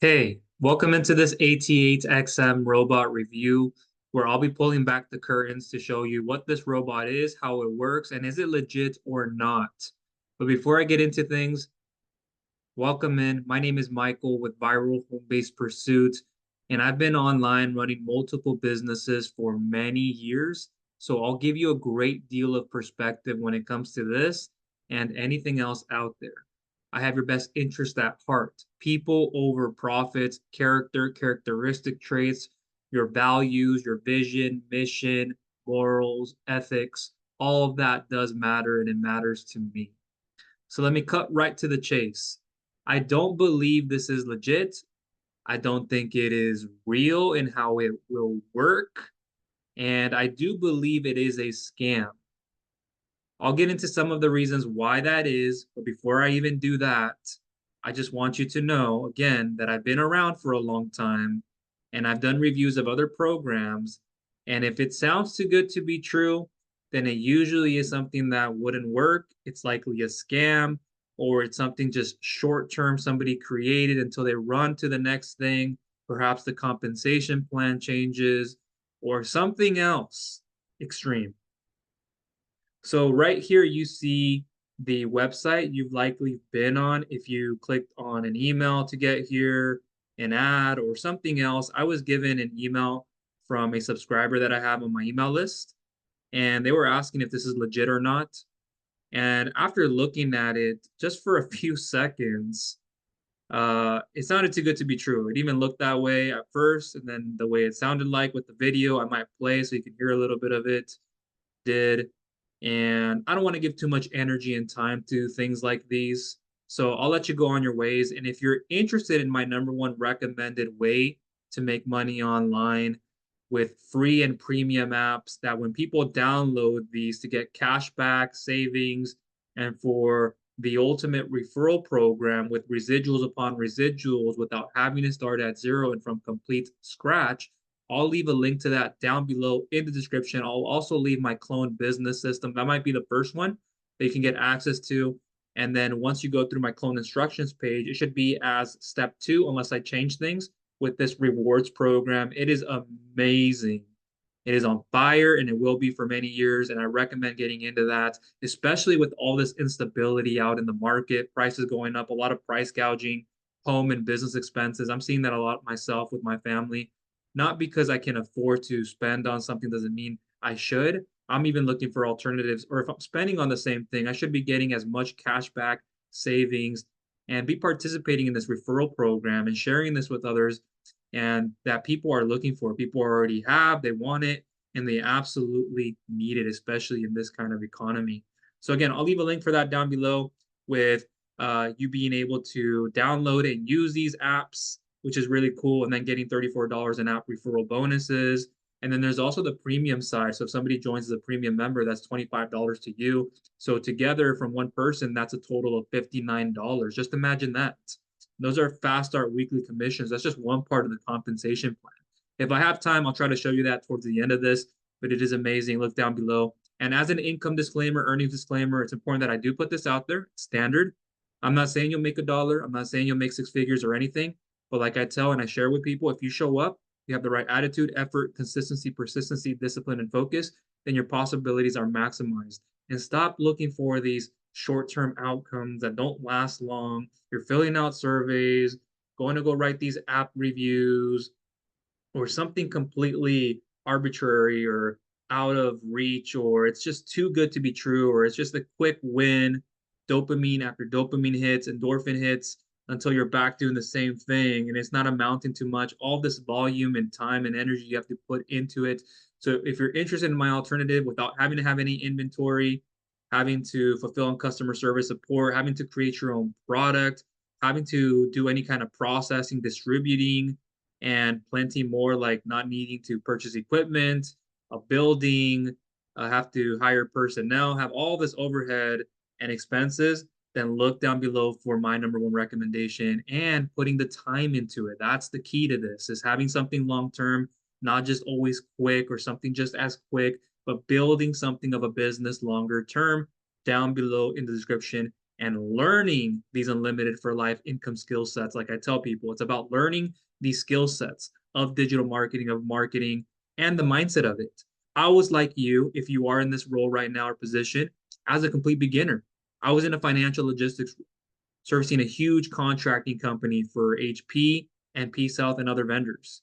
Hey, welcome into this AT8XM Robot review, where I'll be pulling back the curtains to show you what this robot is, how it works, and is it legit or not. But before I get into things, welcome in. My name is Michael with Viral Home-Based Pursuit, and I've been online running multiple businesses for many years. So I'll give you a great deal of perspective when it comes to this and anything else out there. I have your best interest at heart. People over profits, characteristic traits, your values, your vision, mission, morals, ethics, all of that does matter and it matters to me. So let me cut right to the chase. I don't believe this is legit. I don't think it is real in how it will work. And I do believe it is a scam. I'll get into some of the reasons why that is. But before I even do that, I just want you to know again that I've been around for a long time and I've done reviews of other programs. And if it sounds too good to be true, then it usually is something that wouldn't work. It's likely a scam, or it's something just short term somebody created until they run to the next thing. Perhaps the compensation plan changes or something else extreme. So right here, you see the website you've likely been on. If you clicked on an email to get here, an ad or something else, I was given an email from a subscriber that I have on my email list, and they were asking if this is legit or not. And after looking at it just for a few seconds, it sounded too good to be true. It even looked that way at first, and then the way it sounded like with the video, I might play so you can hear a little bit of it did. And I don't want to give too much energy and time to things like these. So I'll let you go on your ways. And if you're interested in my number one recommended way to make money online with free and premium apps, that when people download these to get cash back, savings, and for the ultimate referral program with residuals upon residuals without having to start at zero and from complete scratch, I'll leave a link to that down below in the description. I'll also leave my clone business system. That might be the first one that you can get access to. And then once you go through my clone instructions page, it should be as step 2, unless I change things with this rewards program. It is amazing. It is on fire and it will be for many years. And I recommend getting into that, especially with all this instability out in the market, prices going up, a lot of price gouging, home and business expenses. I'm seeing that a lot myself with my family. Not because I can afford to spend on something doesn't mean I should. I'm even looking for alternatives, or if I'm spending on the same thing, I should be getting as much cash back, savings, and be participating in this referral program and sharing this with others, and that people are looking for. People already have, they want it, and they absolutely need it, especially in this kind of economy. So again, I'll leave a link for that down below with you being able to download and use these apps, which is really cool, and then getting $34 in app referral bonuses. And then there's also the premium side. So if somebody joins as a premium member, that's $25 to you. So together from one person, that's a total of $59. Just imagine that. Those are fast start weekly commissions. That's just one part of the compensation plan. If I have time, I'll try to show you that towards the end of this, but it is amazing. Look down below. And as an income disclaimer, earnings disclaimer, it's important that I do put this out there. It's standard. I'm not saying you'll make $1. I'm not saying you'll make 6 figures or anything. But like I tell and I share with people, if you show up, you have the right attitude, effort, consistency, persistency, discipline, and focus, then your possibilities are maximized. And stop looking for these short-term outcomes that don't last long. You're filling out surveys, going to go write these app reviews, or something completely arbitrary or out of reach, or it's just too good to be true, or it's just a quick win, dopamine after dopamine hits, endorphin hits, until you're back doing the same thing and it's not amounting to much. All this volume and time and energy you have to put into it. So if you're interested in my alternative without having to have any inventory, having to fulfill on customer service support, having to create your own product, having to do any kind of processing, distributing, and plenty more, like not needing to purchase equipment, a building, have to hire personnel, have all this overhead and expenses, then look down below for my number one recommendation and putting the time into it. That's the key to this, is having something long term, not just always quick or something just as quick, but building something of a business longer term. Down below in the description and learning these unlimited for life income skill sets. Like I tell people, it's about learning these skill sets of digital marketing, of marketing, and the mindset of it. I was like you, if you are in this role right now or position, as a complete beginner. I was in a financial logistics servicing a huge contracting company for HP and P South and other vendors.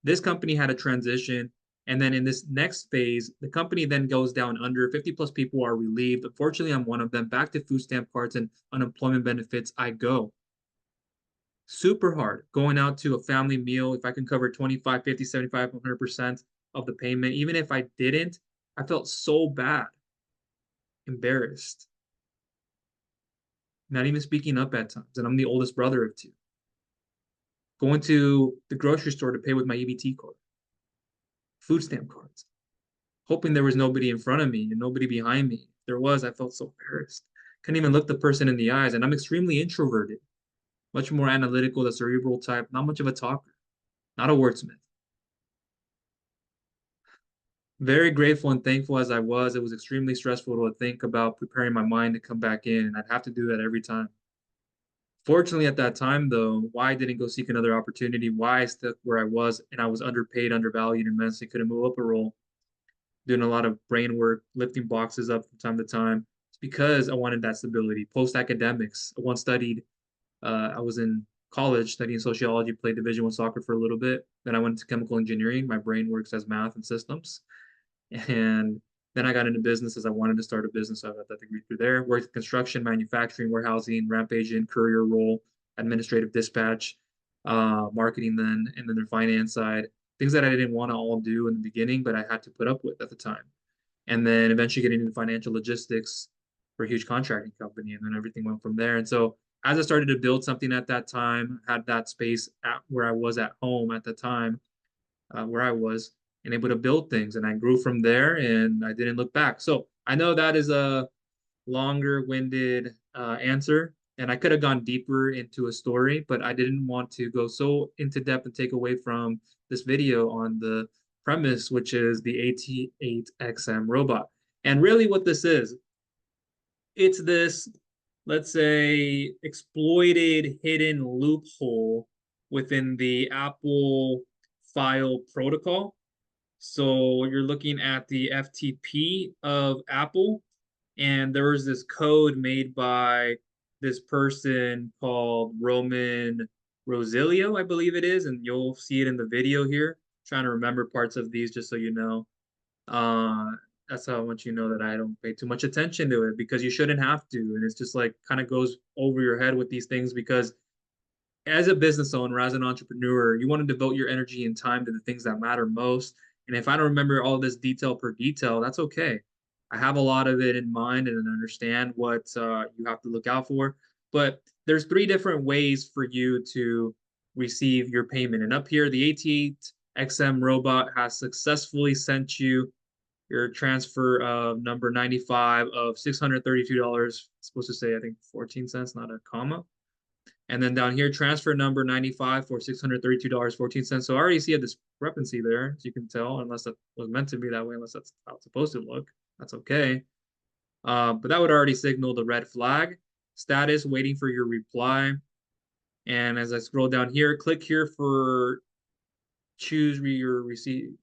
This company had a transition. And then in this next phase, the company then goes down under 50 plus people are relieved. Unfortunately, I'm one of them. Back to food stamp cards and unemployment benefits, I go. Super hard going out to a family meal. If I can cover 25, 50, 75, 100% of the payment, even if I didn't, I felt so bad, embarrassed, not even speaking up at times. And I'm the oldest brother of two. Going to the grocery store to pay with my EBT card, food stamp cards, hoping there was nobody in front of me and nobody behind me. If there was, I felt so embarrassed. Couldn't even look the person in the eyes. And I'm extremely introverted, much more analytical, the cerebral type, not much of a talker, not a wordsmith. Very grateful and thankful as I was. It was extremely stressful to think about preparing my mind to come back in, and I'd have to do that every time. Fortunately, at that time, though, why I didn't go seek another opportunity, why I stuck where I was, and I was underpaid, undervalued, immensely, couldn't move up a role, doing a lot of brain work, lifting boxes up from time to time. It's because I wanted that stability. Post academics, I once studied. I was in college studying sociology, played Division I soccer for a little bit. Then I went to chemical engineering. My brain works as math and systems. And then I got into business as I wanted to start a business. So I got that degree through there. Worked construction, manufacturing, warehousing, ramp agent, courier role, administrative dispatch, marketing then, and then the finance side. Things that I didn't want to all do in the beginning, but I had to put up with at the time. And then eventually getting into financial logistics for a huge contracting company. And then everything went from there. And so as I started to build something at that time, had that space at where I was at home at the time, where I was, and able to build things. And I grew from there and I didn't look back. So I know that is a longer winded answer. And I could have gone deeper into a story, but I didn't want to go so into depth and take away from this video on the premise, which is the AT8XM robot. And really, what this is, it's this, let's say, exploited hidden loophole within the Apple file protocol. So you're looking at the FTP of Apple, and there was this code made by this person called Roman Rosilio, I believe it is, and you'll see it in the video here. I'm trying to remember parts of these just so you know. Uh, that's how I want you to know that I don't pay too much attention to it because you shouldn't have to. And it's just like kind of goes over your head with these things because as a business owner, as an entrepreneur, you want to devote your energy and time to the things that matter most. And if I don't remember all this detail per detail, that's okay. I have a lot of it in mind and understand what you have to look out for. But there's three different ways for you to receive your payment. And up here, the AT8XM robot has successfully sent you your transfer of number 95 of $632. It's supposed to say, I think, 14 cents, not a comma. And then down here, transfer number 95 for $632.14. So I already see a discrepancy there, as you can tell, unless that was meant to be that way, unless that's how it's supposed to look. That's okay. But that would already signal the red flag. Status, waiting for your reply. And as I scroll down here, click here for choose your receive.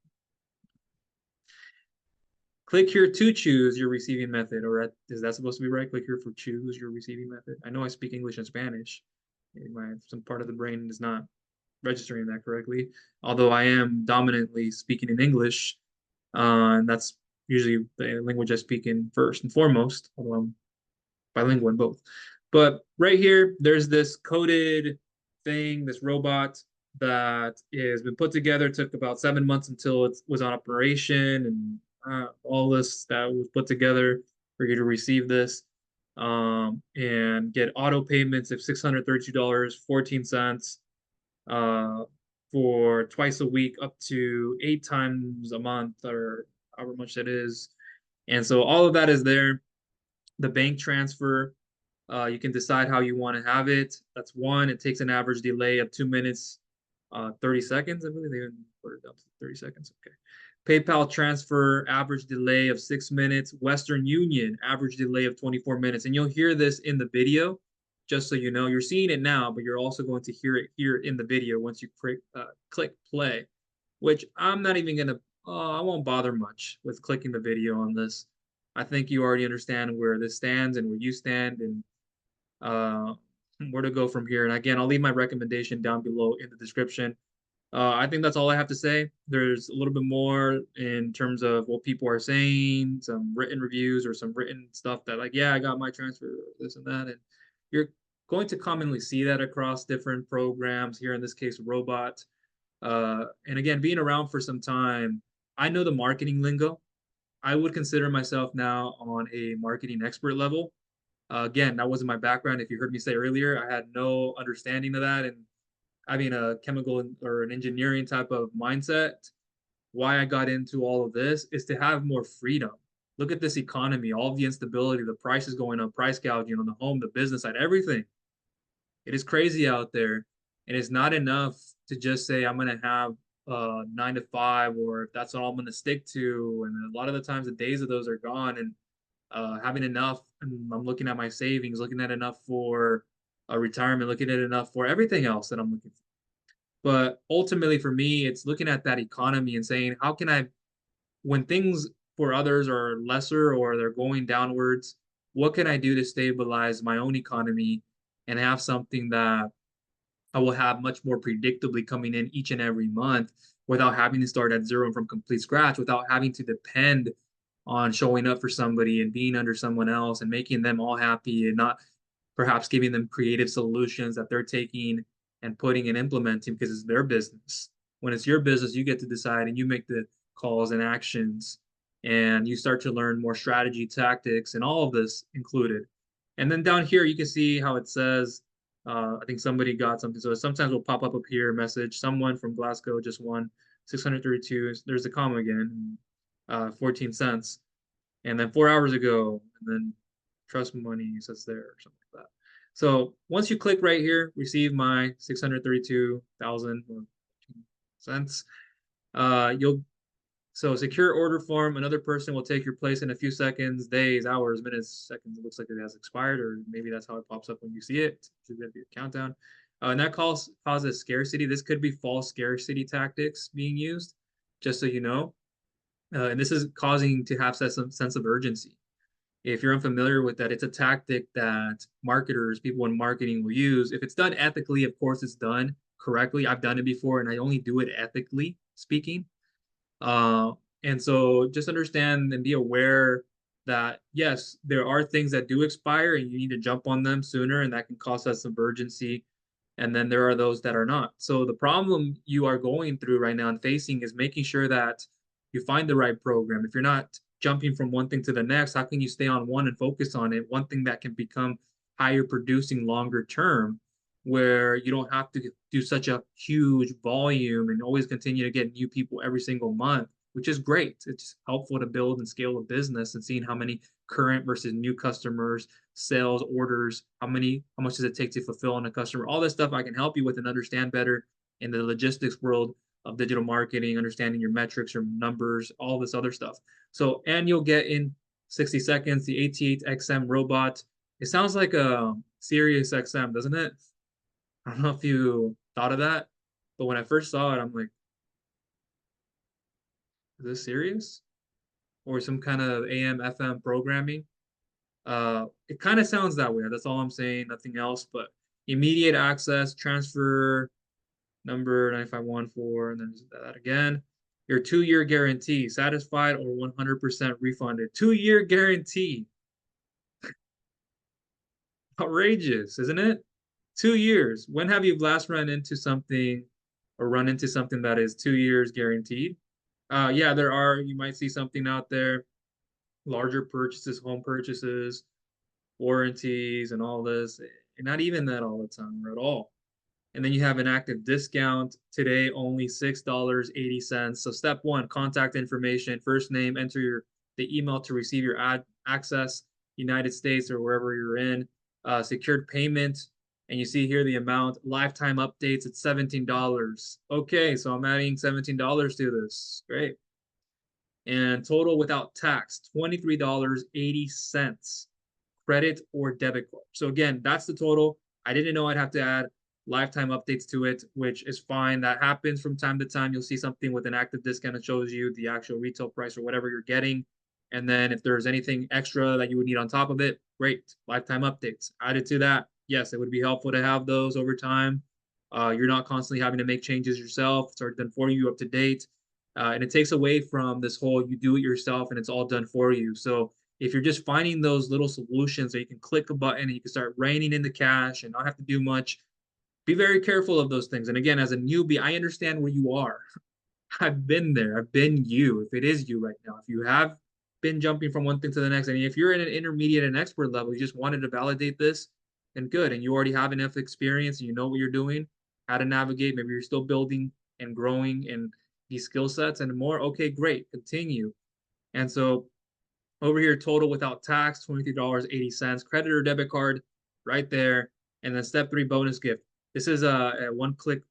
Click here to choose your receiving method, or is that supposed to be right? Click here for choose your receiving method. I know I speak English and Spanish. Some part of the brain is not registering that correctly. Although I am dominantly speaking in English, and that's usually the language I speak in first and foremost, although I'm bilingual in both. But right here, there's this coded thing, this robot that has been put together. It took about 7 months until it was on operation, and all this that was put together for you to receive this and get auto payments of $632.14 for twice a week up to 8 times a month or however much that is. And so all of that is there. The bank transfer, you can decide how you want to have it. That's one. It takes an average delay of 2 minutes, 30 seconds. I believe they even put it down to 30 seconds. Okay. PayPal transfer average delay of 6 minutes. Western Union average delay of 24 minutes. And you'll hear this in the video, just so you know. You're seeing it now, but you're also going to hear it here in the video once you click play, which I'm not even going to, I won't bother much with clicking the video on this. I think you already understand where this stands and where you stand and uh, where to go from here. And again, I'll leave my recommendation down below in the description. I think that's all I have to say. There's a little bit more in terms of what people are saying, some written reviews or some written stuff that like, yeah, I got my transfer, this and that. And you're going to commonly see that across different programs, here in this case, Robot. And again, being around for some time, I know the marketing lingo. I would consider myself now on a marketing expert level. Again, that wasn't my background. If you heard me say earlier, I had no understanding of that. And having a chemical or an engineering type of mindset, why I got into all of this is to have more freedom. Look at this economy, all the instability, the prices going up, price gouging on the home, the business side, everything. It is crazy out there. And it's not enough to just say, I'm going to have 9 to 5, or if that's all I'm going to stick to. And a lot of the times the days of those are gone. And having enough, and I'm looking at my savings, looking at enough for a retirement, looking at enough for everything else that I'm looking for. But ultimately, for me, it's looking at that economy and saying, how can I, when things for others are lesser or they're going downwards, what can I do to stabilize my own economy and have something that I will have much more predictably coming in each and every month without having to start at zero from complete scratch, without having to depend on showing up for somebody and being under someone else and making them all happy and not perhaps giving them creative solutions that they're taking and putting and implementing because it's their business. When it's your business, you get to decide and you make the calls and actions and you start to learn more strategy, tactics, and all of this included. And then down here, you can see how it says, I think somebody got something. So sometimes we'll pop up here, message, someone from Glasgow just won 632. There's the comma again, 14 cents. And then 4 hours ago, and then trust money says there or something like that. So once you click right here, receive my 632,000 cents. You'll so secure order form. Another person will take your place in a few seconds, days, hours, minutes, seconds. It looks like it has expired, or maybe that's how it pops up when you see it. It's going to be a countdown. And that causes scarcity. This could be false scarcity tactics being used, just so you know. And this is causing to have some sense of urgency. If you're unfamiliar with that, it's a tactic that marketers, people in marketing will use. If it's done ethically, of course, it's done correctly. I've done it before, and I only do it ethically speaking. Uh, and so just understand and be aware that, yes, there are things that do expire and you need to jump on them sooner, and that can cause us some urgency. And then there are those that are not. So the problem you are going through right now and facing is making sure that you find the right program. If you're not jumping from one thing to the next, how can you stay on one and focus on it? One thing that can become higher producing longer term, where you don't have to do such a huge volume and always continue to get new people every single month, which is great. It's helpful to build and scale a business and seeing how many current versus new customers, sales, orders, how much does it take to fulfill on a customer? All this stuff I can help you with and understand better in the logistics world of digital marketing, understanding your metrics, your numbers, all this other stuff. So, and you'll get in 60 seconds the AT8XM Robot. It sounds like a Sirius XM, doesn't it? I don't know if you thought of that, but when I first saw it, I'm like, is this serious? Or some kind of AM FM programming? It kind of sounds that way. That's all I'm saying, nothing else. But immediate access, transfer number 9514, and then that again. Your 2-year guarantee, satisfied or 100% refunded. 2-year guarantee. Outrageous, isn't it? 2 years. When have you last run into something or run into something that is 2 years guaranteed? Yeah, there are. You might see something out there, larger purchases, home purchases, warranties, and all this. And not even that all the time or at all. And then you have an active discount today, only $6.80. So step one, contact information, first name, enter the email to receive your access, United States or wherever you're in, secured payment. And you see here the amount, lifetime updates at $17. Okay, so I'm adding $17 to this. Great. And total without tax, $23.80, credit or debit card. So again, that's the total. I didn't know I'd have to add lifetime updates to it, which is fine. That happens from time to time. You'll see something with an active discount that shows you the actual retail price or whatever you're getting. And then if there's anything extra that you would need on top of it, great. Lifetime updates added to that. Yes, it would be helpful to have those over time. You're not constantly having to make changes yourself. It's already done for you, up to date. And it takes away from this whole you do it yourself and it's all done for you. So if you're just finding those little solutions that you can click a button and you can start raining in the cash and not have to do much, be very careful of those things. And again, as a newbie, I understand where you are. I've been there. I've been you. If it is you right now, if you have been jumping from one thing to the next, and if you're in an intermediate and expert level, you just wanted to validate this, then good. And you already have enough experience and you know what you're doing, how to navigate. Maybe you're still building and growing in these skill sets and more. Okay, great. Continue. And so over here, total without tax, $23.80, credit or debit card right there. And then step 3 bonus gift. This is a one-click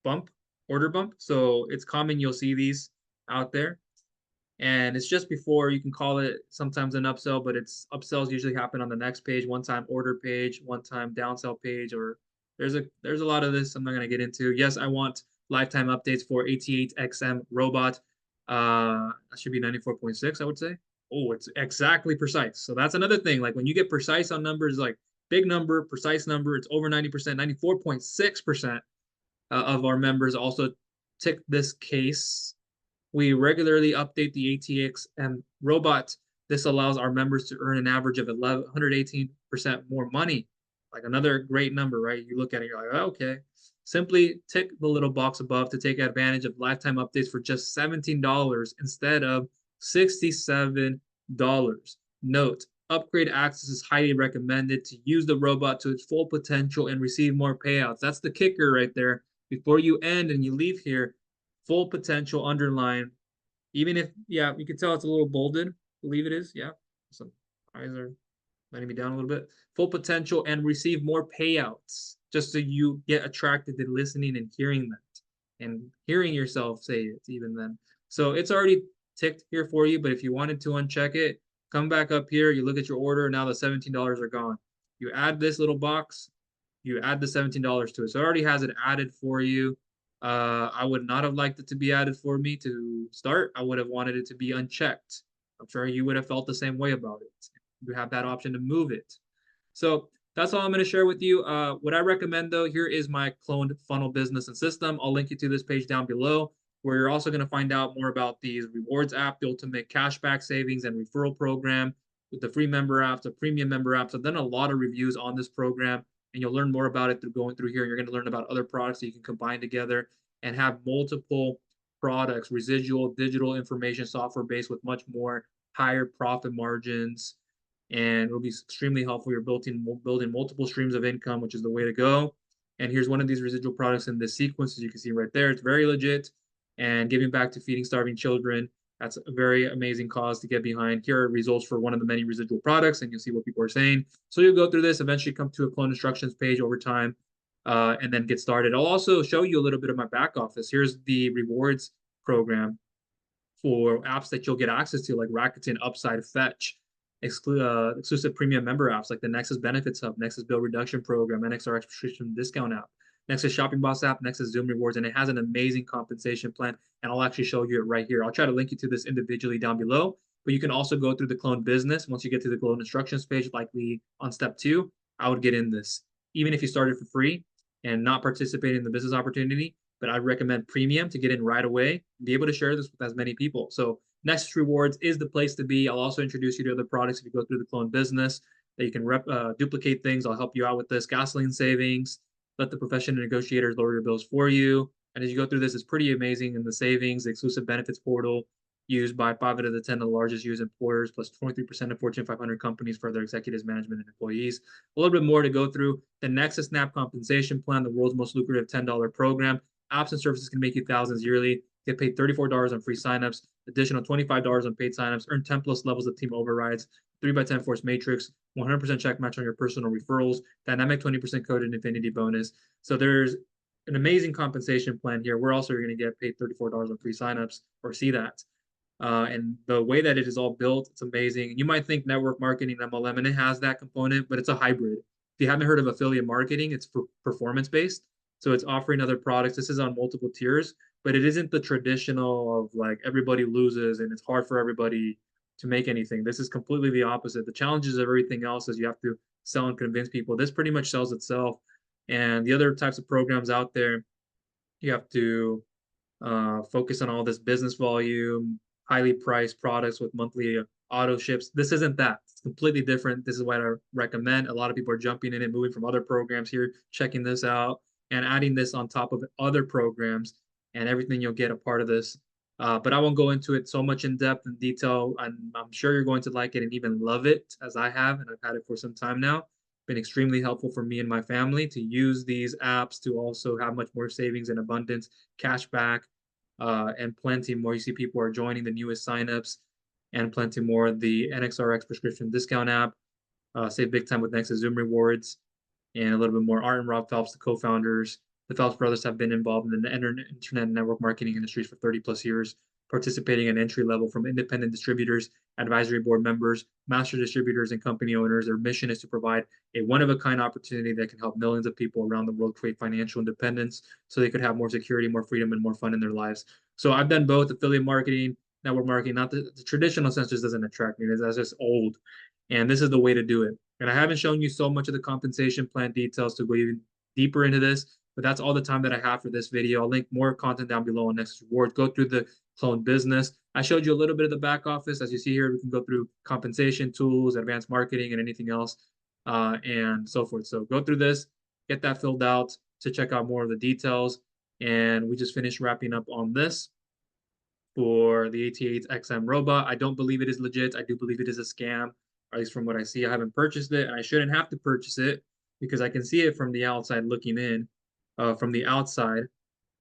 bump, order bump. So it's common you'll see these out there. And it's just before, you can call it sometimes an upsell, but it's upsells usually happen on the next page, one-time order page, one-time downsell page, or there's a lot of this I'm not going to get into. Yes, I want lifetime updates for AT8XM Robot. That should be 94.6, I would say. Oh, it's exactly precise. So that's another thing. Like when you get precise on numbers, like big number, precise number, it's over 90%, 94.6% of our members also tick this case. We regularly update the AT8XM Robot. This allows our members to earn an average of 118% more money. Like another great number, right? You look at it, you're like, oh, okay. Simply tick the little box above to take advantage of lifetime updates for just $17 instead of $67. Note, upgrade access is highly recommended to use the robot to its full potential and receive more payouts. That's the kicker right there. Before you end and you leave here, full potential underline. Even if, yeah, you can tell it's a little bolded. I believe it is. Yeah. Some eyes are letting me down a little bit. Full potential and receive more payouts, just so you get attracted to listening and hearing that and hearing yourself say it even then. So it's already ticked here for you, but if you wanted to uncheck it, come back up here, you look at your order, now the $17 are gone. You add this little box, you add the $17 to it. So it already has it added for you. I would not have liked it to be added for me to start. I would have wanted it to be unchecked. I'm sure you would have felt the same way about it. You have that option to move it. So that's all I'm going to share with you. What I recommend, though, here is my cloned funnel business and system. I'll link you to this page down below, where you're also going to find out more about these rewards app, the ultimate cashback savings and referral program, with the free member apps, the premium member apps. I've done a lot of reviews on this program, and you'll learn more about it through going through here. You're going to learn about other products that you can combine together and have multiple products, residual digital information software based with much more higher profit margins. And it'll be extremely helpful. You're building multiple streams of income, which is the way to go. And here's one of these residual products in this sequence, as you can see right there. It's very legit. And giving back to feeding starving children, that's a very amazing cause to get behind. Here are results for one of the many residual products, and you'll see what people are saying. So you'll go through this, eventually come to a clone instructions page over time, and then get started. I'll also show you a little bit of my back office. Here's the rewards program for apps that you'll get access to, like Rakuten, Upside, Fetch, exclusive premium member apps like the Nexus Benefits Hub, Nexus Bill Reduction Program, NXR Prescription Discount app, Nexus Shopping Boss app, Nexus Zoom Rewards, and it has an amazing compensation plan. And I'll actually show you it right here. I'll try to link you to this individually down below, but you can also go through the clone business. Once you get to the clone instructions page, likely on step 2, I would get in this. Even if you started for free and not participate in the business opportunity, but I'd recommend premium to get in right away, be able to share this with as many people. So Nexus Rewards is the place to be. I'll also introduce you to other products if you go through the clone business that you can duplicate things. I'll help you out with this. Gasoline savings, let the professional negotiators lower your bills for you. And as you go through this, it's pretty amazing. And the savings, the exclusive benefits portal used by 5 out of the 10 of the largest U.S. employers, plus 23% of Fortune 500 companies for their executives, management, and employees. A little bit more to go through. The Nexus Snap Compensation Plan, the world's most lucrative $10 program. Apps and services can make you thousands yearly. Get paid $34 on free signups, additional $25 on paid signups, earn 10 plus levels of team overrides, 3x10 force matrix, 100% check match on your personal referrals, dynamic 20% code and infinity bonus. So there's an amazing compensation plan here. We're also going to get paid $34 on free signups, or see that. And the way that it is all built, it's amazing. You might think network marketing MLM, and it has that component, but it's a hybrid. If you haven't heard of affiliate marketing, it's for performance based. So it's offering other products. This is on multiple tiers, but it isn't the traditional of like everybody loses and it's hard for everybody to make anything. This is completely the opposite. The challenges of everything else is you have to sell and convince people. This pretty much sells itself. And the other types of programs out there, you have to focus on all this business volume, highly priced products with monthly auto ships. This isn't that. It's completely different. This is what I recommend. A lot of people are jumping in and moving from other programs here, checking this out, and adding this on top of other programs, and everything you'll get a part of this. But I won't go into it so much in depth and detail. I'm sure you're going to like it and even love it as I have, and I've had it for some time now. Been extremely helpful for me and my family to use these apps to also have much more savings and abundance, cash back, and plenty more. You see people are joining the newest signups and plenty more. The NXRX prescription discount app, save big time with Nexus Zoom Rewards, and a little bit more. Art and Rob Phelps, the co-founders. The Phelps brothers have been involved in the internet network marketing industries for 30 plus years, participating at entry level from independent distributors, advisory board members, master distributors, and company owners. Their mission is to provide a one-of-a-kind opportunity that can help millions of people around the world create financial independence so they could have more security, more freedom, and more fun in their lives. So I've done both affiliate marketing, network marketing. Not the traditional sense just doesn't attract me. That's just old. And this is the way to do it. And I haven't shown you so much of the compensation plan details to go even deeper into this, but that's all the time that I have for this video. I'll link more content down below on Nexus Rewards. Go through the clone business. I showed you a little bit of the back office. As you see here, we can go through compensation tools, advanced marketing, and anything else, and so forth. So go through this, get that filled out to check out more of the details. And we just finished wrapping up on this for the AT8XM Robot. I don't believe it is legit. I do believe it is a scam, or at least from what I see. I haven't purchased it, and I shouldn't have to purchase it because I can see it from the outside looking in, from the outside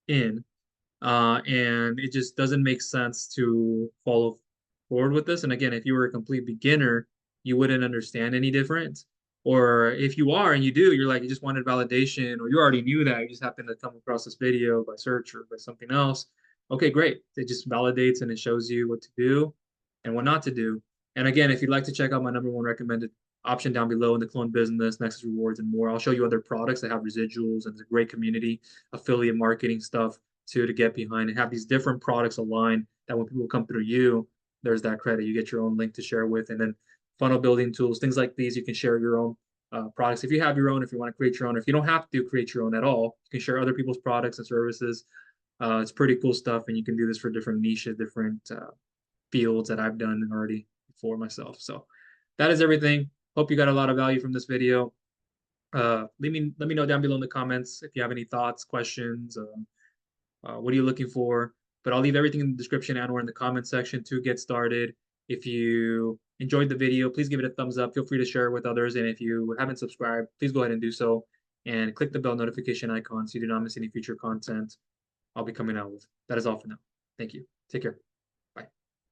in, and it just doesn't make sense to follow forward with this. And again, if you were a complete beginner, you wouldn't understand any difference. Or if you are and you do, you're like, you just wanted validation, or you already knew that, you just happened to come across this video by search or by something else. Okay, great. It just validates and it shows you what to do and what not to do. And again, if you'd like to check out my #1 recommended option down below in the clone business, Nexus Rewards, and more, I'll show you other products that have residuals and it's a great community, affiliate marketing stuff to get behind, and have these different products aligned that when people come through you, there's that credit. You get your own link to share with, and then funnel building tools, things like these. You can share your own products if you have your own, if you want to create your own, if you don't have to create your own at all, you can share other people's products and services. It's pretty cool stuff, and you can do this for different niches, different fields that I've done already for myself. So that is everything. Hope you got a lot of value from this video. Let me know down below in the comments if you have any thoughts, questions. What are you looking for? But I'll leave everything in the description and or in the comment section to get started. If you enjoyed the video, please give it a thumbs up. Feel free to share it with others. And if you haven't subscribed, please go ahead and do so. And click the bell notification icon so you do not miss any future content I'll be coming out with. That is all for now. Thank you. Take care.